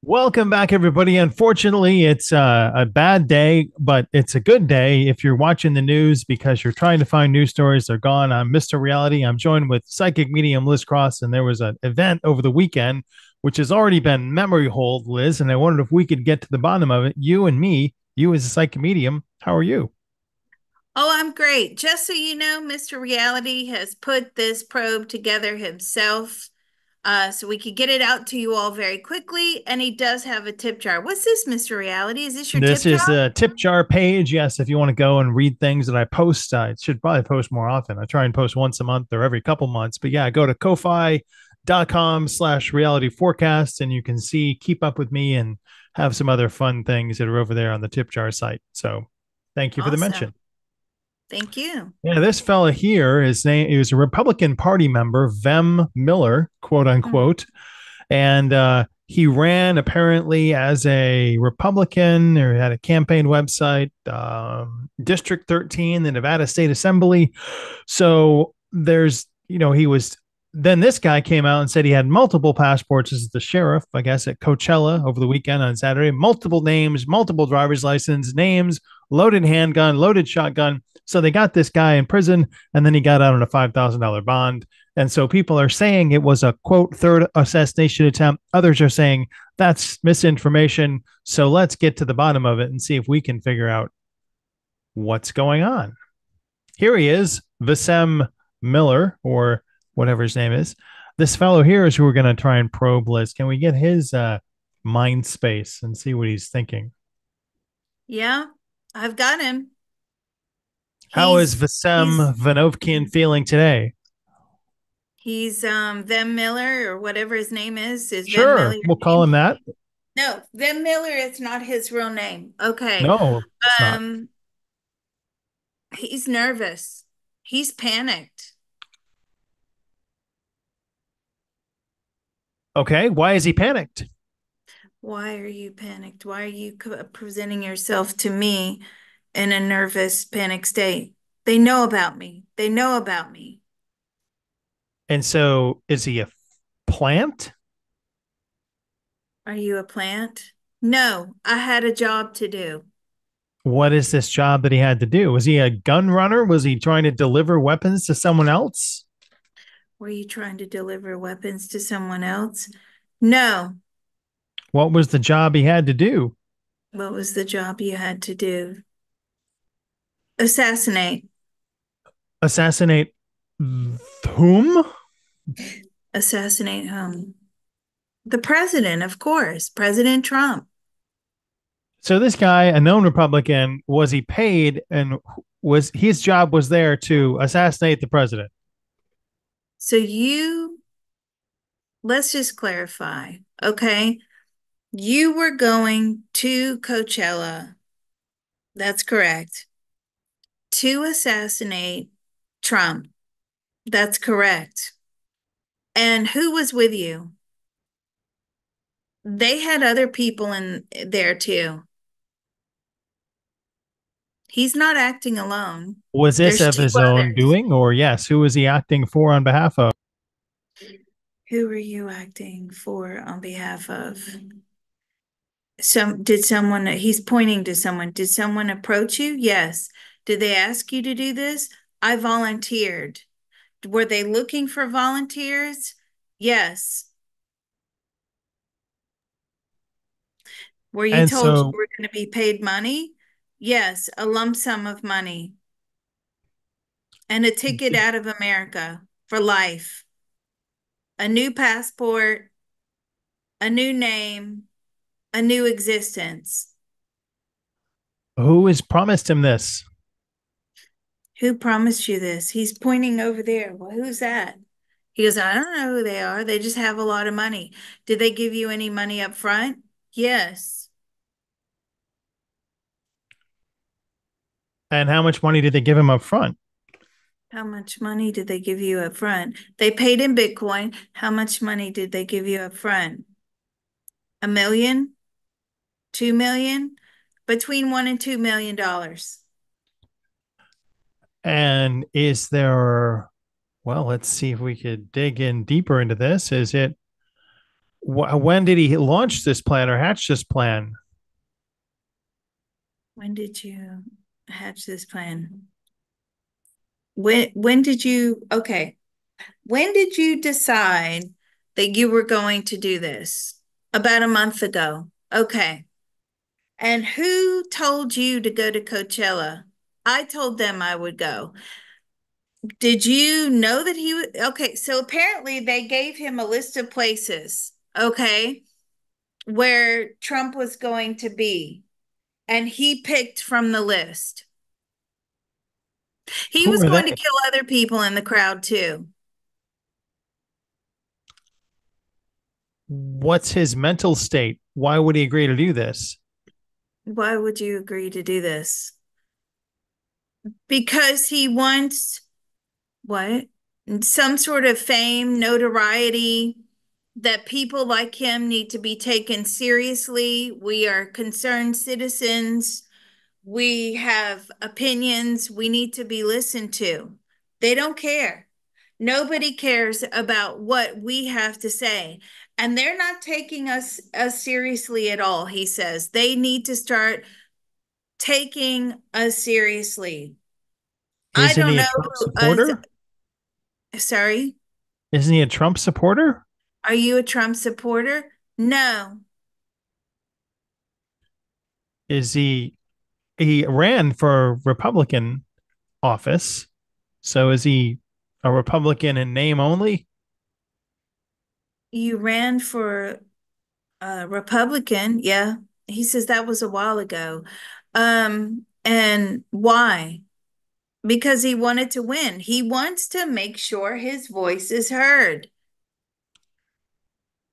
Welcome back, everybody. Unfortunately, it's a bad day, but it's a good day if you're watching the news because you're trying to find news stories. They're gone. I'm Mr. Reality. I'm joined with psychic medium Liz Cross, and there was an event over the weekend which has already been memory hold, Liz. And I wondered if we could get to the bottom of it. You and me, you as a psychic medium. How are you? Oh, I'm great. Just so you know, Mr. Reality has put this probe together himself, so we could get it out to you all very quickly. And he does have a tip jar. What's this, Mr. Reality? Is this your This tip jar? is the tip jar page. Yes, if you want to go and read things that I post, I should probably post more often. I try and post once a month or every couple months. But yeah, go to ko-fi.com/reality forecast and you can see, keep up with me and have some other fun things that are over there on the tip jar site. So thank you for the Awesome. mention. Thank you. Yeah, this fella here, his name, he was a Republican Party member, Vem Miller, quote Mhm. unquote, and he ran apparently as a Republican or had a campaign website, District 13, the Nevada State Assembly. So he was. Then this guy came out and said he had multiple passports as the sheriff, I guess, at Coachella over the weekend on Saturday. Multiple names, multiple driver's license names, loaded handgun, loaded shotgun. So they got this guy in prison, and then he got out on a $5,000 bond. And so people are saying it was a quote third assassination attempt. Others are saying that's misinformation. So let's get to the bottom of it and see if we can figure out what's going on. Here he is, Visem Miller, or whatever his name is. This fellow here is who we're going to try and probe. Liz, can we get his mind space and see what he's thinking? Yeah, I've got him. How is He's he's Visem Vanovkian feeling today? he's Vem Miller or whatever his name is Vem Miller Sure, your we'll call name? him that. No, Vem Miller is not his real name. Okay. No, it's not. Um, he's nervous. He's panicked. Okay, why is he panicked? Why are you panicked? Why are you presenting yourself to me in a nervous, panic state? They know about me. They know about me. And so, is he a plant? Are you a plant? No, I had a job to do. What is this job that he had to do? Was he a gun runner? Was he trying to deliver weapons to someone else? Were you trying to deliver weapons to someone else? No. What was the job he had to do? What was the job you had to do? Assassinate. Assassinate whom? Assassinate whom? The president, of course, President Trump. So this guy, a known Republican, was he paid and was his job was there to assassinate the president? So let's just clarify, okay? You were going to Coachella, that's correct, to assassinate Trump. That's correct. And who was with you? They had other people in there too. He's not acting alone. Was this There's of two his own others. doing, or yes, who was he acting for on behalf of? Who were you acting for on behalf of? Did someone, he's pointing to someone. Did someone approach you? Yes. Did they ask you to do this? I volunteered. Were they looking for volunteers? Yes. Were you And told you so, were going to be paid money? Yes, a lump sum of money and a ticket out of America for life, a new passport, a new name, a new existence. who has promised him this? Who promised you this? He's pointing over there. Well, who's that? He goes, I don't know who they are. They just have a lot of money. Did they give you any money up front? Yes. And how much money did they give him up front? How much money did they give you up front? They paid in Bitcoin. How much money did they give you up front? 1 million? 2 million? Between $1 and $2 million. And is there, well, let's see if we could dig in deeper into this. Is it When did he launch this plan or hatch this plan? When did you hatch this plan? When did you okay. When did you decide that you were going to do this? About a month ago. Okay. And who told you to go to Coachella? I told them I would go. Did you know that he would? Okay, so apparently they gave him a list of places, okay, where Trump was going to be, and he picked from the list. He Who was are going to they? kill other people in the crowd too. What's his mental state? Why would he agree to do this? Why would you agree to do this? Because he wants what? Some sort of fame, notoriety, that people like him need to be taken seriously. We are concerned citizens. We have opinions. We need to be listened to. They don't care. Nobody cares about what we have to say. And they're not taking us seriously at all, he says. They need to start taking us seriously. I Isn't don't he a know Trump who us. supporter? Sorry, Isn't he a Trump supporter? are you a Trump supporter? No. Is he ran for Republican office? So is he a Republican in name only? You ran for a Republican. Yeah. He says that was a while ago. And why? Because he wanted to win. He wants to make sure his voice is heard.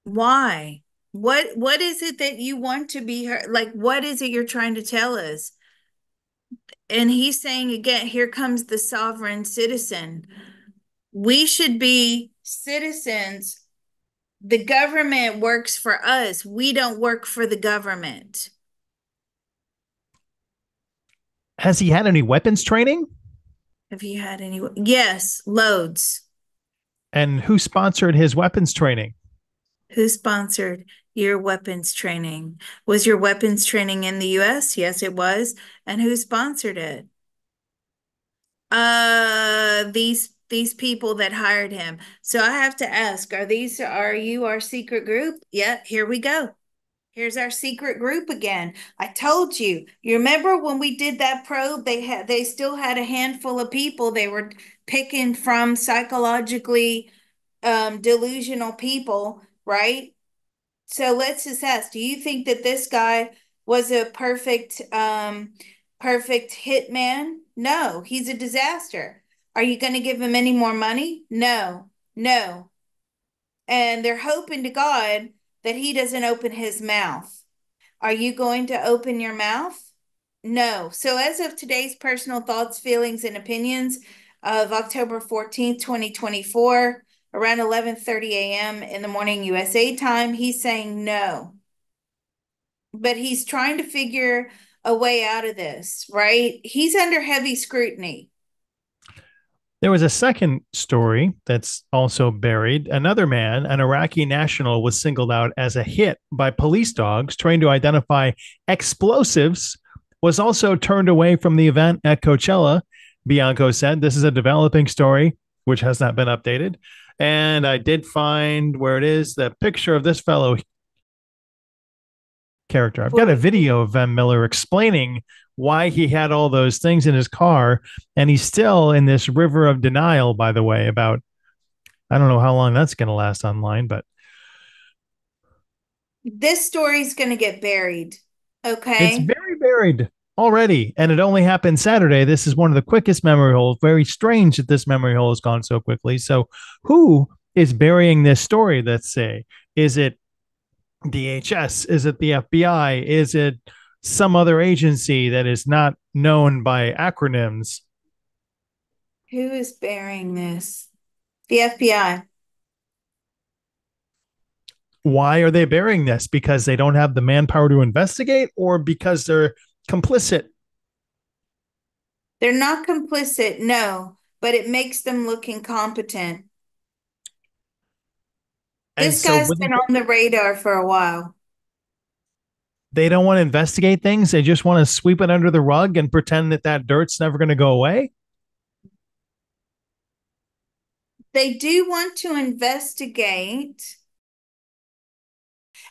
Why? What is it that you want to be heard? Like, what is it you're trying to tell us? And he's saying again, here comes the sovereign citizen. We should be citizens. The government works for us. We don't work for the government. Has he had any weapons training? Have you had any? Yes, loads. And who sponsored his weapons training? Who sponsored your weapons training? Was your weapons training in the US? Yes, it was. And who sponsored it? These people that hired him. So I have to ask, are you our secret group? Yeah, here we go. Here's our secret group again. I told you. You remember when we did that probe, they still had a handful of people they were picking from psychologically delusional people, right? So let's just ask, do you think that this guy was a perfect hitman? No, he's a disaster. Are you going to give him any more money? No. No. And they're hoping to God that he doesn't open his mouth. Are you going to open your mouth? No. So as of today's personal thoughts, feelings, and opinions of October 14th, 2024, around 11:30 a.m. in the morning USA time, he's saying no. But he's trying to figure a way out of this, right? He's under heavy scrutiny. There was a second story that's also buried. Another man, an Iraqi national, was singled out as a hit by police dogs trained to identify explosives, was also turned away from the event at Coachella. Bianco said, "This is a developing story, which has not been updated." And I did find where it is the picture of this fellow character. I've got a video of Van Miller explaining why he had all those things in his car, and he's still in this river of denial, by the way, about I don't know how long that's going to last online, but This story's going to get buried. it's Okay. very buried already. And it only happened Saturday. This is one of the quickest memory holes. Very strange that this memory hole has gone so quickly. So, who is burying this story? Let's say, is it DHS? Is it the FBI? Is it some other agency that is not known by acronyms? Who is burying this? The FBI. Why are they burying this? Because they don't have the manpower to investigate, or because they're complicit? They're not complicit, no, but it makes them look incompetent. And This so guy's with been on the radar for a while. they don't want to investigate things. They just want to sweep it under the rug and pretend that that dirt's never going to go away. They do want to investigate,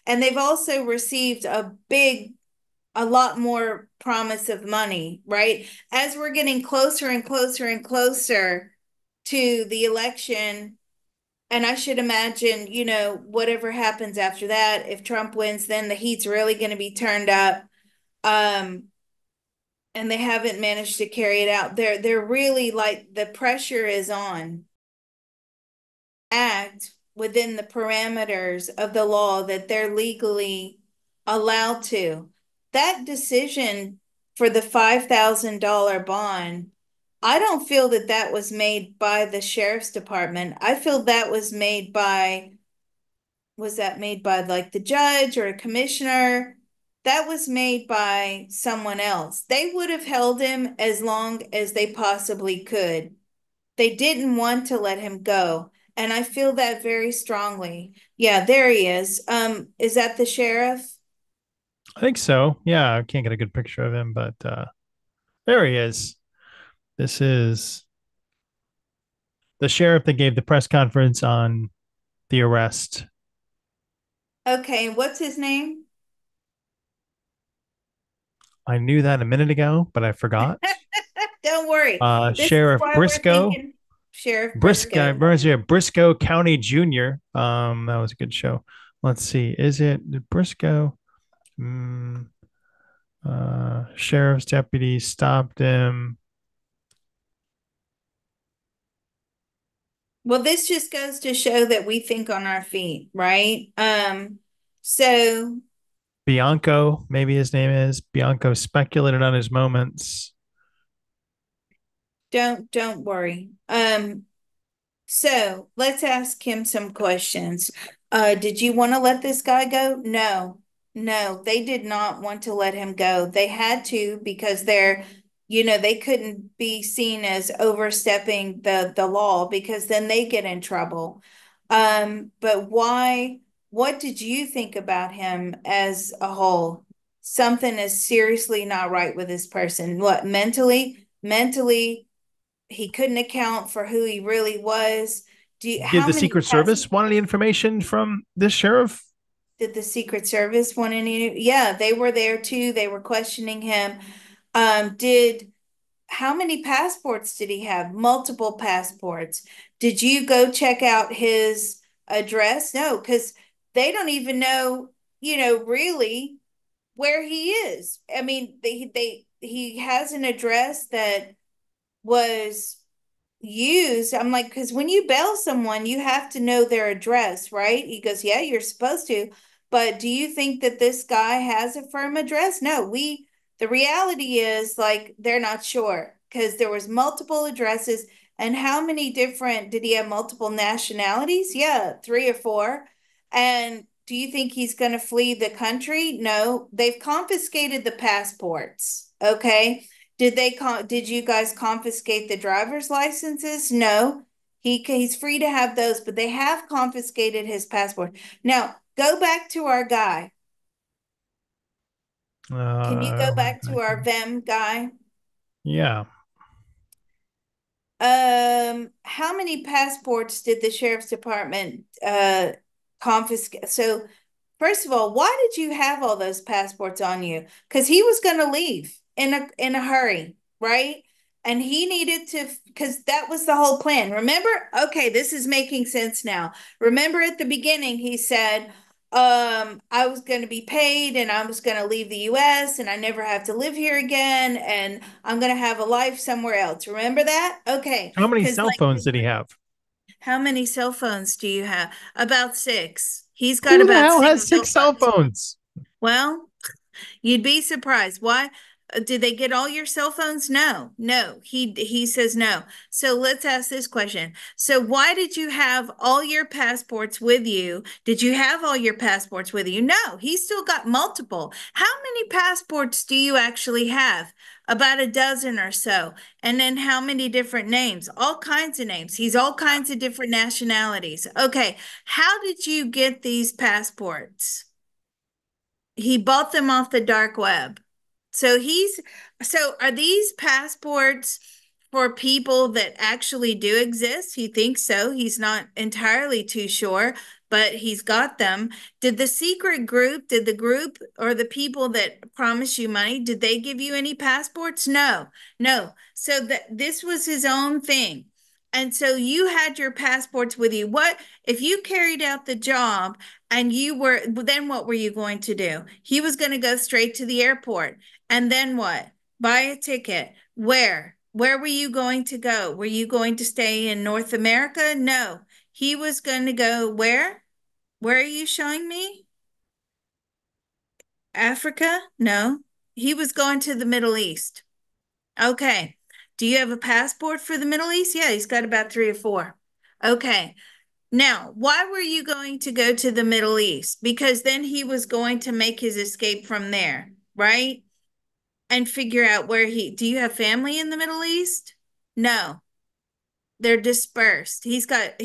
and they've also received a lot more promise of money, right? As we're getting closer and closer and closer to the election, and I should imagine, whatever happens after that, if Trump wins, then the heat's really going to be turned up. Um, and they haven't managed to carry it out. They're really like the pressure is on. Act within the parameters of the law that they're legally allowed to. That decision for the $5,000 bond, I don't feel that that was made by the sheriff's department. I feel that was that made by like the judge or a commissioner? That was made by someone else. They would have held him as long as they possibly could. They didn't want to let him go. And I feel that very strongly. Yeah, there he is. Is that the sheriff? I think so. Yeah, I can't get a good picture of him, but there he is. This is the sheriff that gave the press conference on the arrest. Okay, what's his name? I knew that a minute ago, but I forgot. Don't worry. This is Sheriff why we're Briscoe. thinking Sheriff Briscoe, Briscoe. reminds me of Briscoe County Jr. That was a good show. Let's see. Is it Briscoe? Mm, sheriff's deputy stopped him. Well, this just goes to show that we think on our feet, right? So Bianco, maybe his name is. Bianco speculated on his moments. don't worry. So let's ask him some questions. Did you want to let this guy go? No, no, they did not want to let him go. They had to because they couldn't be seen as overstepping the law because then they get in trouble. But why? What did you think about him as a whole? Something is seriously not right with this person. What, mentally? Mentally, he couldn't account for who he really was. Did How the many Secret Service want any information from this sheriff? did the Secret Service want any? Yeah, they were there too. They were questioning him. Did How many passports did he have? Multiple passports. Did you go check out his address? No, because they don't even know, really where he is. I mean, he has an address that was used. I'm like, because when you bail someone, you have to know their address, right? He goes, yeah, you're supposed to. But do you think that this guy has a firm address? No, the reality is like they're not sure because there was multiple addresses. And how many different, did he have multiple nationalities? Yeah, three or four. And do you think he's going to flee the country? No, they've confiscated the passports. Okay. Did you guys confiscate the driver's licenses? No. He's free to have those, but they have confiscated his passport. Now, go back to our guy. Can you go back to our VEM guy? Yeah. How many passports did the sheriff's department confiscate? So, first of all, why did you have all those passports on you? Because he was going to leave in a hurry, right? And he needed to, because that was the whole plan. Remember? Okay, this is making sense now. Remember at the beginning, he said, I was going to be paid and I was going to leave the US and I never have to live here again and I'm going to have a life somewhere else. Remember that? Okay. How many Because, cell like, phones did he have? how many cell phones do you have? About six. He's got Who the about hell six has cell six cell phones. phones? Well, you'd be surprised. Why? Did they get all your cell phones? No, no. He says no. So let's ask this question. So why did you have all your passports with you? Did you have all your passports with you? No, he still got multiple. How many passports do you actually have? About a dozen or so. And then how many different names? All kinds of names. He's all kinds of different nationalities. Okay, how did you get these passports? He bought them off the dark web. So are these passports for people that actually do exist? He thinks so. He's not entirely too sure, but he's got them. Did the secret group, did the group or the people that promise you money, did they give you any passports? No, no. So that this was his own thing. And so you had your passports with you. What if you carried out the job and you were, then what were you going to do? He was going to go straight to the airport. And then what? Buy a ticket. Where? Where were you going to go? Were you going to stay in North America? No. He was going to go where? Where are you showing me? Africa? No. He was going to the Middle East. Okay. Do you have a passport for the Middle East? Yeah, he's got about three or four. Okay. Now, why were you going to go to the Middle East? Because then he was going to make his escape from there, right? And figure out where do you have family in the Middle East? No, they're dispersed. He's got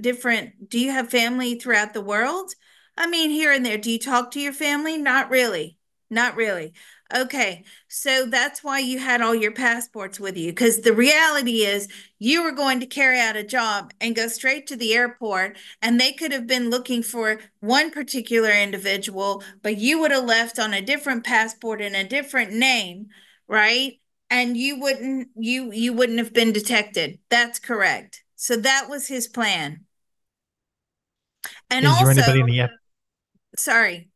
different, do you have family throughout the world? I mean, here and there. Do you talk to your family? Not really. Not really. Okay, so that's why you had all your passports with you, because the reality is you were going to carry out a job and go straight to the airport, and they could have been looking for one particular individual, but you would have left on a different passport and a different name, right? And you wouldn't have been detected. That's correct. So that was his plan. And Is there also, anybody in the sorry,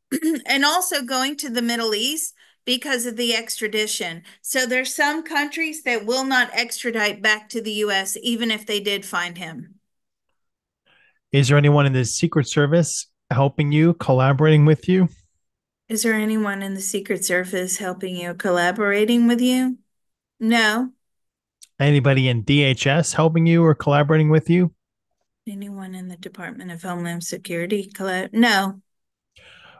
and also going to the Middle East because of the extradition. So there's some countries that will not extradite back to the US even if they did find him. Is there anyone in the Secret Service helping you, collaborating with you? Is there anyone in the Secret Service helping you, collaborating with you? No. Anybody in DHS helping you or collaborating with you? Anyone in the Department of Homeland Security? No.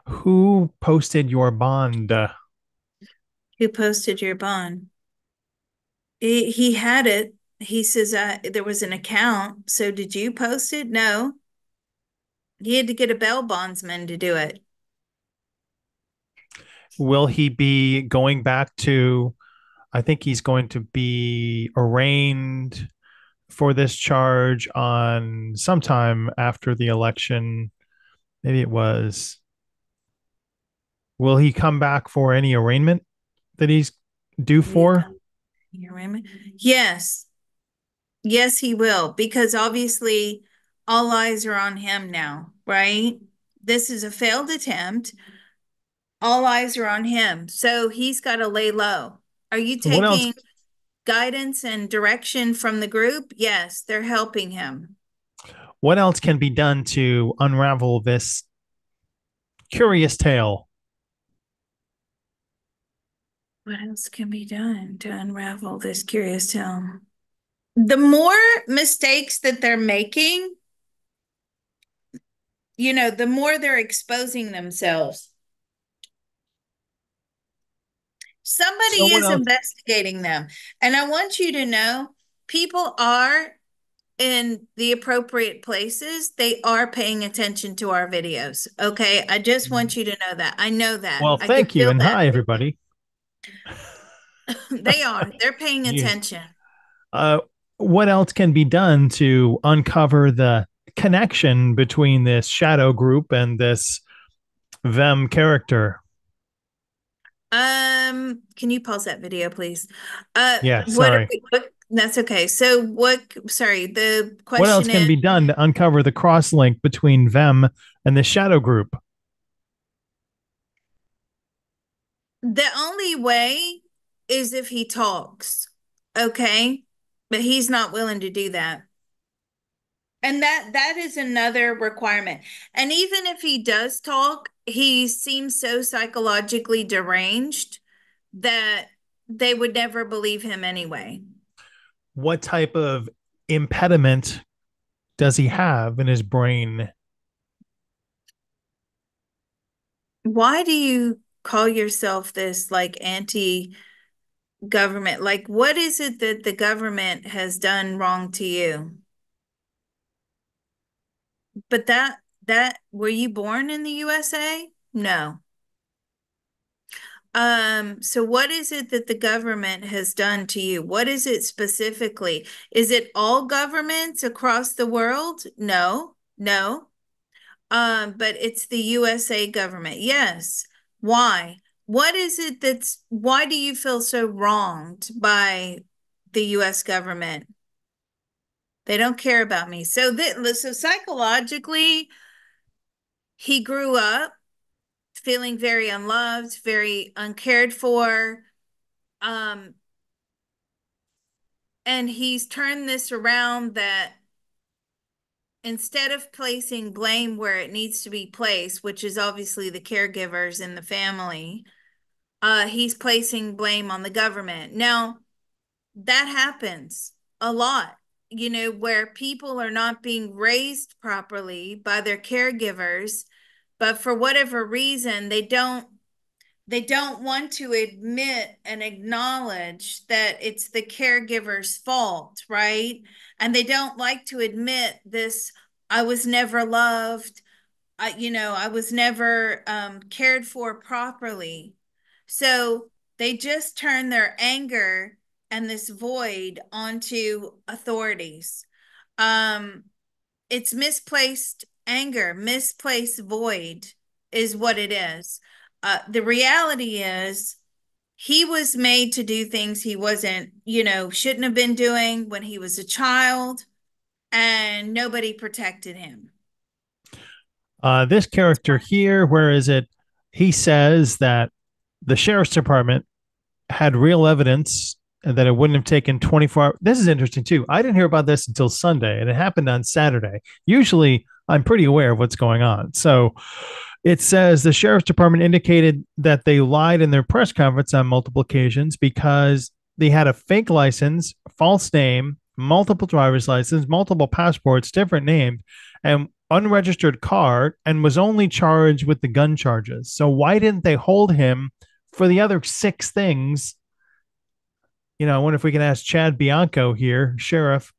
Who posted your bond? Who posted your bond? He had it. He says there was an account. So did you post it? No. He had to get a bail bondsman to do it. Will he be going back to? I think he's going to be arraigned for this charge on sometime after the election. Maybe it was. Will he come back for any arraignment that he's due for? Yes. Yes, he will, because obviously all eyes are on him now, right? This is a failed attempt. All eyes are on him. So he's got to lay low. Are you What else? taking guidance and direction from the group? Yes, they're helping him. What else can be done to unravel this curious tale? What else can be done to unravel this curious tale? The more mistakes that they're making, the more they're exposing themselves. So Somebody what is else? investigating them. And I want you to know people are in the appropriate places. They are paying attention to our videos. Okay. I just want you to know that. I know that. Well, I can thank you, feel and that. hi everybody. They are. They're paying Jeez. attention. Uh, what else can be done to uncover the connection between this shadow group and this them character? Can you pause that video, please? Yeah, What, sorry. that's okay. So sorry, the What else question can is, be done to uncover the cross link between them and the shadow group? the only way is if he talks, okay? But he's not willing to do that. And that is another requirement. And even if he does talk, he seems so psychologically deranged that they would never believe him anyway. What type of impediment does he have in his brain? Why do you call yourself this like anti government? Like, what is it that the government has done wrong to you? But that were you born in the USA? No. So what is it that the government has done to you? What is it specifically? Is it all governments across the world? No, no. But it's the USA government. Yes. Why? What is it why do you feel so wronged by the US government? They don't care about me. So psychologically, he grew up feeling very unloved, very uncared for. Um, and he's turned this around that instead of placing blame where it needs to be placed, which is obviously the caregivers in the family, he's placing blame on the government. Now, that happens a lot, where people are not being raised properly by their caregivers, but for whatever reason, they don't want to admit and acknowledge that it's the caregiver's fault, right? And they don't like to admit this, I was never loved, I was never cared for properly. So they just turn their anger and this void onto authorities. Um, it's misplaced anger, misplaced void is what it is. The reality is he was made to do things he wasn't, shouldn't have been doing when he was a child, and nobody protected him. This character here, where is it? He says that the sheriff's department had real evidence that it wouldn't have taken 24 hours. This is interesting too. I didn't hear about this until Sunday, and it happened on Saturday. Usually, I'm pretty aware of what's going on. So it says the sheriff's department indicated that they lied in their press conference on multiple occasions because they had a fake license, false name, multiple driver's license, multiple passports, different names, and unregistered car, and was only charged with the gun charges. So why didn't they hold him for the other six things? I wonder if we can ask Chad Bianco here, sheriff,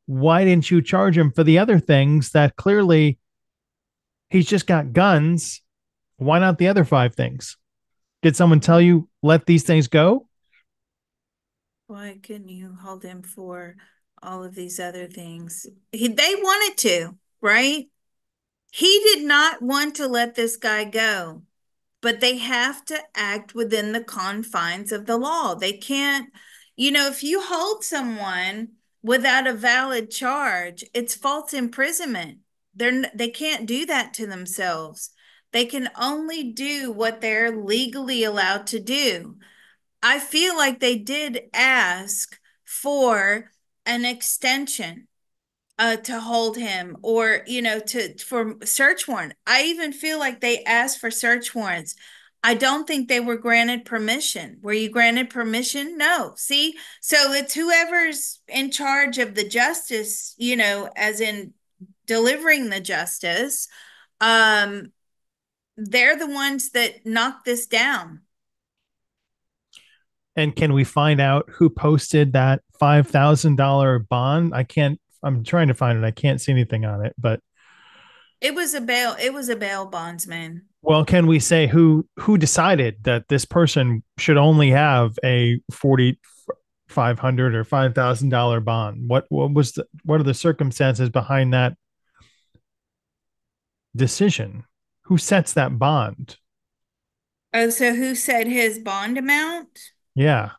why didn't you charge him for the other things that clearly he's just got guns? Why not the other five things? Did someone tell you let these things go? Why couldn't you hold him for all of these other things? They wanted to, right? He did not want to let this guy go, but they have to act within the confines of the law. They can't, if you hold someone without a valid charge, it's false imprisonment. They can't do that to themselves. They can only do what they're legally allowed to do. I feel like they did ask for an extension to hold him, or to for search warrant. I even feel like they asked for search warrants. I don't think they were granted permission. Were you granted permission? No. See, so it's whoever's in charge of the justice, as in delivering the justice. um they're the ones that knocked this down. And can we find out who posted that $5,000 bond? I'm trying to find it. I can't see anything on it, but It was a bail bondsman. well, can we say who decided that this person should only have a 4,500 or $5,000 bond? What are the circumstances behind that decision? Who sets that bond? Oh, so who said his bond amount? Yeah.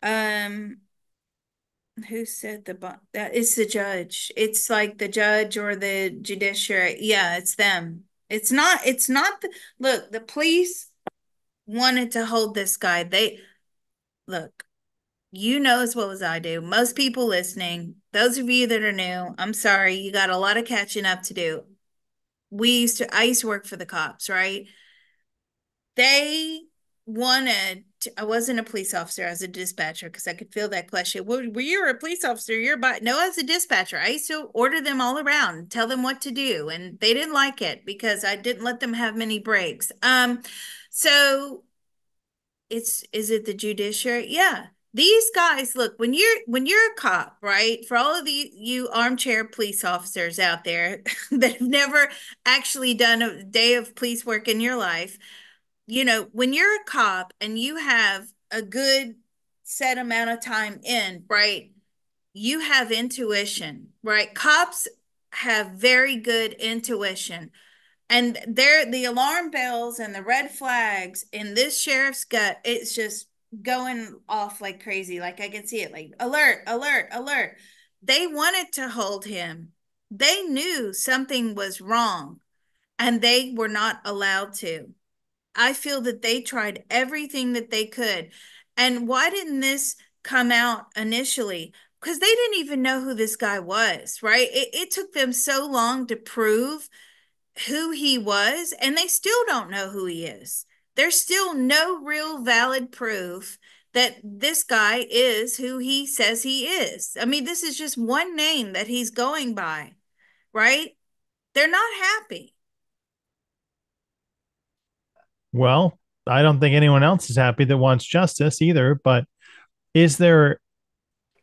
Um, who said the bond? That is the judge. It's like the judge or the judiciary. Yeah, it's them. It's not look, the police wanted to hold this guy. Look, as well as I do. Most people listening, those of you that are new, I'm sorry, you got a lot of catching up to do. I used to work for the cops, right? They I wasn't a police officer, I was a dispatcher, because I could feel that question. Were you a police officer? No, I was a dispatcher. I used to order them all around, tell them what to do, and they didn't like it because I didn't let them have many breaks. So is it the judiciary? Yeah. These guys, look, when you're a cop, right? For all of you armchair police officers out there that have never actually done a day of police work in your life, when you're a cop and you have a good set amount of time in, right? You have intuition, right? Cops have very good intuition. And the alarm bells and the red flags in this sheriff's gut, it's just going off like crazy. Like I can see it, like alert, alert, alert. They wanted to hold him. They knew something was wrong and they were not allowed to. I feel that they tried everything that they could. And why didn't this come out initially? Because they didn't even know who this guy was, right? It took them so long to prove who he was, and they still don't know who he is. There's still no real valid proof that this guy is who he says he is. I mean, this is just one name that he's going by, right? They're not happy. Well, I don't think anyone else is happy that wants justice either. But is there,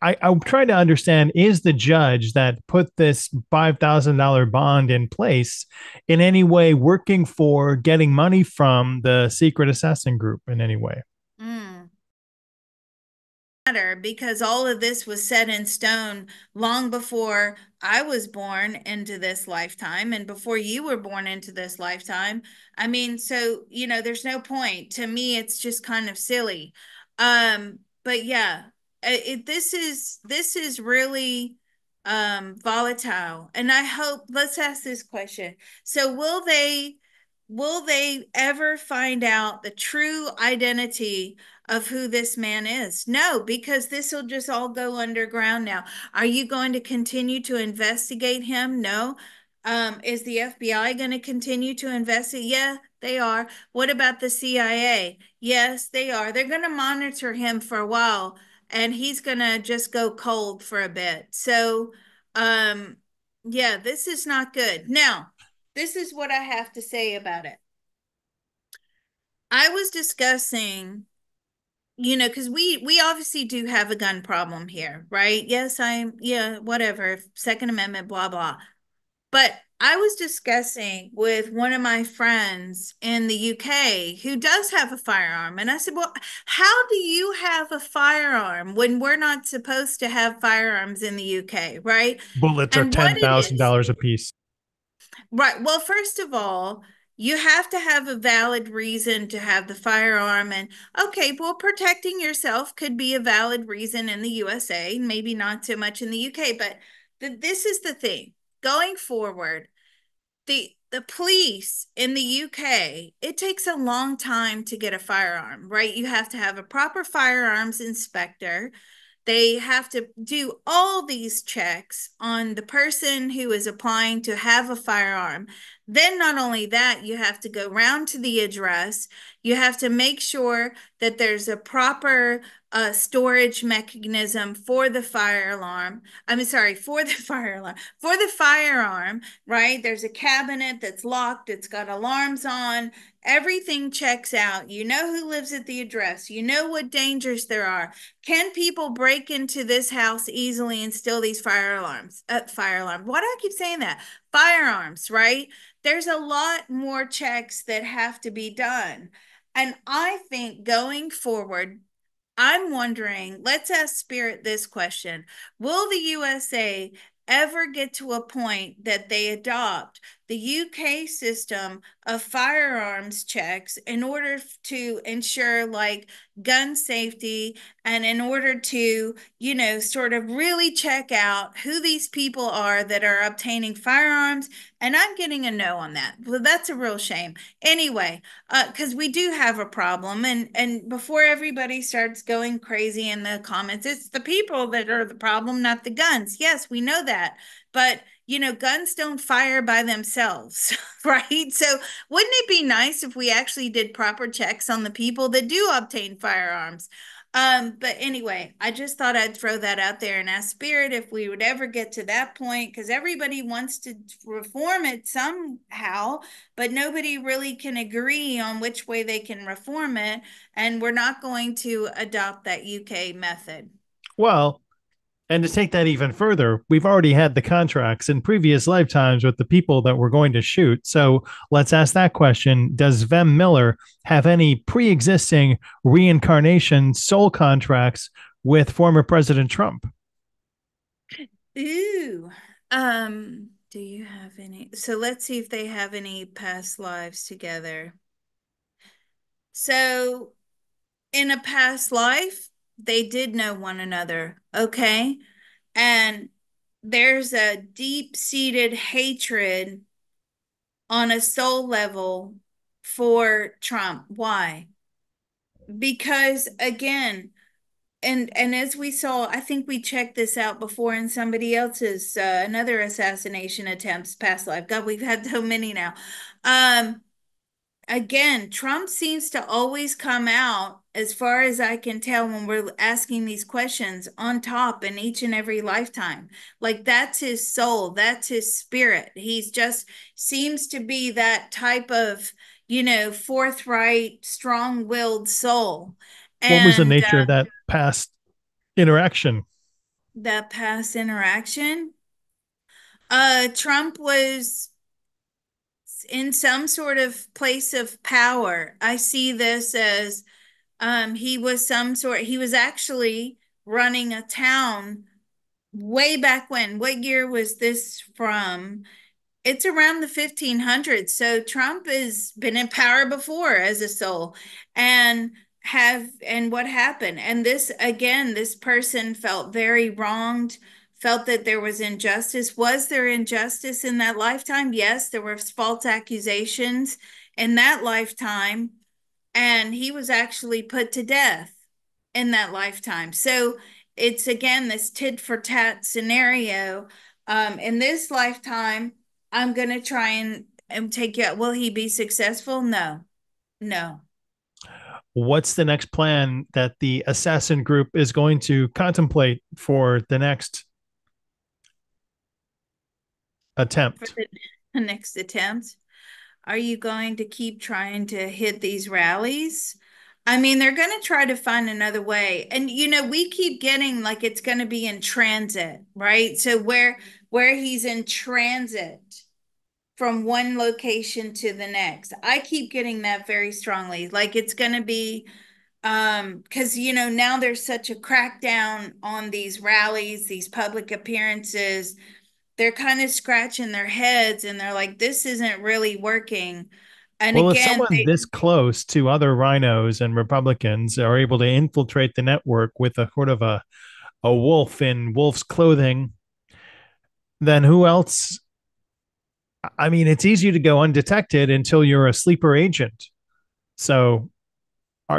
I'm trying to understand, is the judge that put this $5,000 bond in place in any way working for getting money from the secret assassin group in any way? Mm. Matter because all of this was set in stone long before I was born into this lifetime and before you were born into this lifetime. I mean, so, there's no point. To me, it's just kind of silly. But yeah, this is really volatile. And I hope, let's ask this question. So will they ever find out the true identity of who this man is? No, because this will just all go underground now. Are you going to continue to investigate him? No. Is the FBI going to continue to investigate? Yeah, they are. What about the CIA? Yes, they are. They're going to monitor him for a while and he's going to just go cold for a bit. So, yeah, this is not good. Now, this is what I have to say about it. I was discussing, because we obviously do have a gun problem here, right? Yes, yeah, whatever, Second Amendment, blah blah. But I was discussing with one of my friends in the UK who does have a firearm, and I said, "Well, how do you have a firearm when we're not supposed to have firearms in the UK, right?" Bullets are And what it is. $10,000 a piece. Right. Well, first of all, you have to have a valid reason to have the firearm. And okay, well, protecting yourself could be a valid reason in the USA, maybe not so much in the UK. But this is the thing. Going forward, the police in the UK, it takes a long time to get a firearm, right? You have to have a proper firearms inspector. They have to do all these checks on the person who is applying to have a firearm. Then, not only that, you have to go round to the address. You have to make sure that there's a proper storage mechanism for the fire alarm. I'm sorry, for the fire alarm, for the firearm, right? There's a cabinet that's locked, it's got alarms on. Everything checks out. You know who lives at the address. You know what dangers there are. Can people break into this house easily and steal these fire alarms? Fire alarm. Why do I keep saying that? Firearms, right? There's a lot more checks that have to be done. And I think going forward, I'm wondering, let's ask Spirit this question. Will the USA ever get to a point that they adopt the UK system of firearms checks in order to ensure like gun safety and in order to, sort of really check out who these people are that are obtaining firearms? And I'm getting a no on that. Well, that's a real shame. Anyway, because we do have a problem, and before everybody starts going crazy in the comments, it's the people that are the problem, not the guns. Yes, we know that, But guns don't fire by themselves, right? So wouldn't it be nice if we actually did proper checks on the people that do obtain firearms? But anyway, I just thought I'd throw that out there and ask Spirit if we would ever get to that point, because everybody wants to reform it somehow, but nobody really can agree on which way they can reform it. And we're not going to adopt that UK method. Well, and to take that even further, we've already had the contracts in previous lifetimes with the people that we're going to shoot. So let's ask that question. Does Vem Miller have any pre existing reincarnation soul contracts with former President Trump? Ooh. Do you have any? So let's see if they have any past lives together. So in a past life, they did know one another, okay? And there's a deep-seated hatred on a soul level for Trump. Why? Because again, and as we saw, I think we checked this out before in somebody else's another assassination attempts past life. God, we've had so many now. Um, Again, Trump seems to always come out, as far as I can tell, when we're asking these questions, on top in each and every lifetime. Like that's his soul, that's his spirit. He's just seems to be that type of, forthright, strong-willed soul. What was the And nature of that past interaction? that past interaction, Trump was in some sort of place of power. I see this as he was actually running a town way back when. What year was this from? It's around the 1500s. So Trump has been in power before as a soul, and what happened? And this again, this person felt very wronged, felt that there was injustice. Was there injustice in that lifetime? Yes, there were false accusations in that lifetime, and he was actually put to death in that lifetime. So it's again this tit for tat scenario. In this lifetime, I'm gonna try and take you out. Will he be successful? No, no. What's the next plan that the assassin group is going to contemplate for the next For attempt? the next attempt, are you going to keep trying to hit these rallies? I mean, they're going to try to find another way. And we keep getting like it's going to be in transit, right? So where he's in transit from one location to the next. I keep getting that very strongly. Like it's going to be because now there's such a crackdown on these rallies, these public appearances. They're kind of scratching their heads and they're like, this isn't really working. And Well, if again, someone this close to other rhinos and Republicans are able to infiltrate the network with a sort of a wolf in wolf's clothing, then who else? I mean, it's easy to go undetected until you're a sleeper agent. So,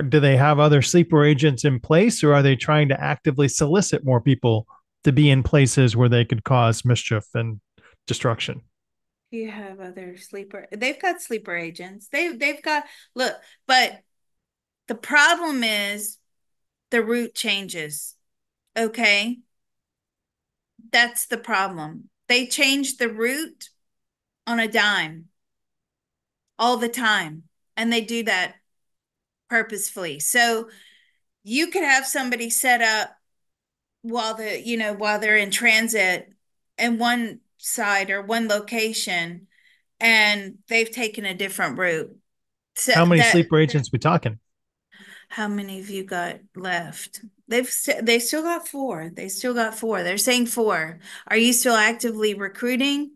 do they have other sleeper agents in place, or are they trying to actively solicit more people to be in places where they could cause mischief and destruction? you have other sleeper. They've got sleeper agents. They've got look, but the problem is the route changes. Okay, that's the problem. They change the route on a dime all the time, and they do that purposefully. So you could have somebody set up while they're in transit in one side or one location, and they've taken a different route. So How many that sleeper agents we talking? how many of you got left? They still got four. They still got four. They're saying four. Are you still actively recruiting?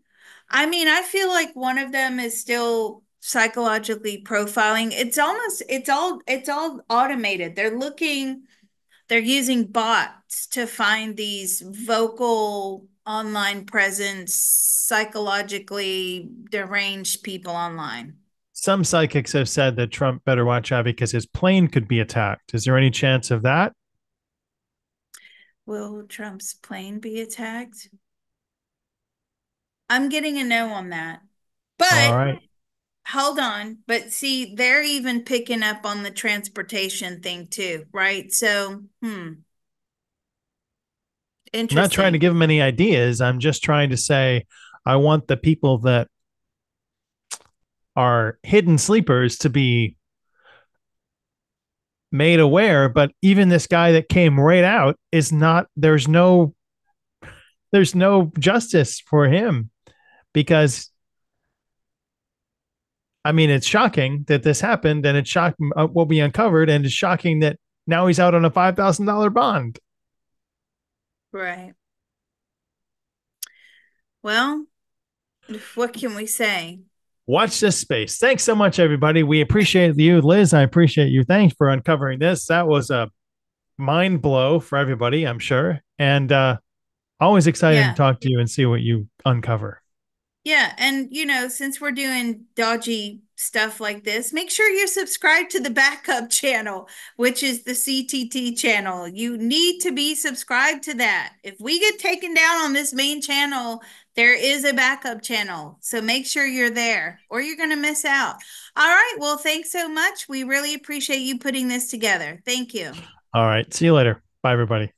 I mean, I feel like one of them is still psychologically profiling. It's all automated. They're using bots to find these vocal online presence, psychologically deranged people online. Some psychics have said that Trump better watch out because his plane could be attacked. Is there any chance of that? Will Trump's plane be attacked? I'm getting a no on that. All But right. hold on. But see, they're even picking up on the transportation thing too, right? So, I'm not trying to interesting. give them any ideas. I'm just trying to say I want the people that are hidden sleepers to be made aware. But even this guy that came right out is not, there's no justice for him because I mean, it's shocking that this happened and it's shocking what we uncovered. And it's shocking that now he's out on a $5,000 bond. Right. Well, what can we say? Watch this space. Thanks so much, everybody. We appreciate you, Liz. I appreciate you. Thanks for uncovering this. That was a mind blow for everybody, I'm sure. And always excited to Yeah. talk to you and see what you uncover. Yeah, and since we're doing dodgy stuff like this, make sure you're subscribed to the backup channel, which is the CTT channel. You need to be subscribed to that. If we get taken down on this main channel, there is a backup channel. So make sure you're there or you're going to miss out. All right, well, thanks so much. We really appreciate you putting this together. Thank you. All right. See you later. Bye, everybody.